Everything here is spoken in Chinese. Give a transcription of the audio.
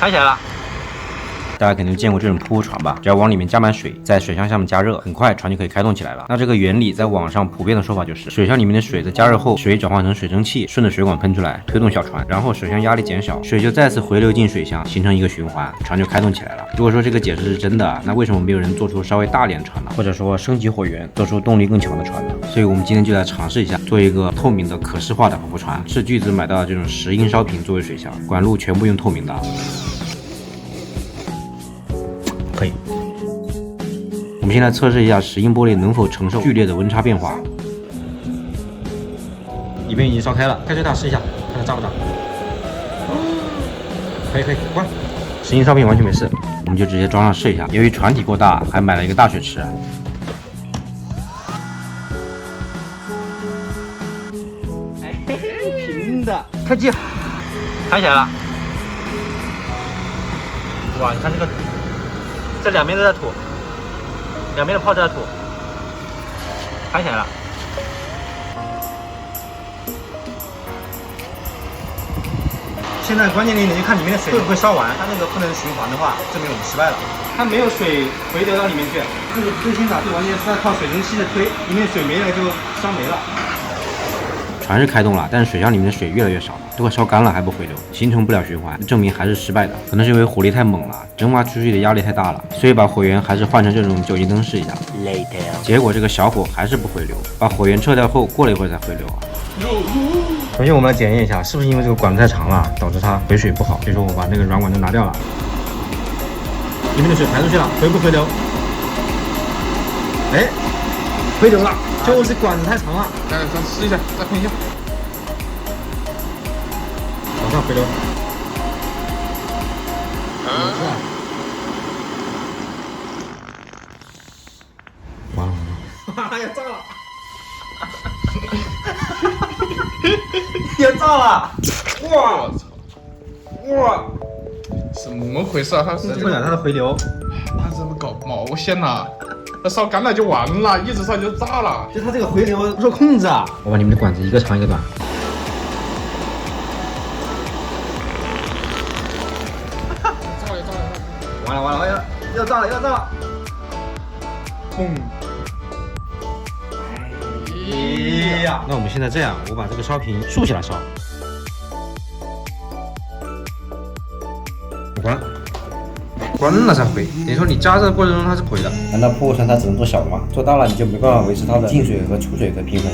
开起来了。大家肯定见过这种瀑布船吧？只要往里面加满水，在水箱下面加热，很快船就可以开动起来了。那这个原理在网上普遍的说法就是，水箱里面的水在加热后，水转换成水蒸气，顺着水管喷出来，推动小船，然后水箱压力减小，水就再次回流进水箱，形成一个循环，船就开动起来了。如果说这个解释是真的，那为什么没有人做出稍微大点的船呢？或者说升级火源，做出动力更强的船呢？所以我们今天就来尝试一下，做一个透明的可视化的浮船，是巨资买到的这种10英烧瓶作为水箱，管路全部用透明的。可以，我们先来测试一下10英玻璃能否承受剧烈的温差变化。里面已经烧开了，开水塔试一下，看它炸不炸。可以，关。10英烧瓶完全没事，我们就直接装上试一下。由于船体过大，还买了一个大水池。平的，开机，开起来了。哇，你看这个。这两边都在吐，两边的泡都在吐，开起来了。现在关键的一点就看里面的水会不会烧完，它那个不能循环的话，证明我们失败了。它没有水回流到里面去，这个推心塔就完全是在靠水蒸气的推，里面水没了就烧没了。船是开动了，但是水箱里面的水越来越少，都快烧干了还不回流，形成不了循环，证明还是失败的。可能是因为火力太猛了，蒸发出去的压力太大了，所以把火源还是换成这种酒精灯试一下。结果这个小火还是不回流，把火源撤掉后，过了一会儿才回流。首先我们来检验一下，是不是因为这个管子太长了，导致它回水不好。所以说我把那个软管都拿掉了，里面的水排出去了，回不回流？哎，回流了。就是管子太长了，再试一下，再喷一下，往上回流。完了，哎呀，炸了！也炸了！哇操！哇，怎么回事啊？它控制不了它的回流，它怎么搞毛线呐？它烧干了就完了，一直烧就炸了。就它这个回流不受控制啊！我把你们的管子一个长一个短。炸了！完了！要炸了！砰！哎呀！那我们现在这样，我把这个烧瓶竖起来烧。我关了才回，等于说你加热的过程中它是回的。难道瀑布船它只能做小的吗？做大了你就没办法维持它的进水和出水的平衡。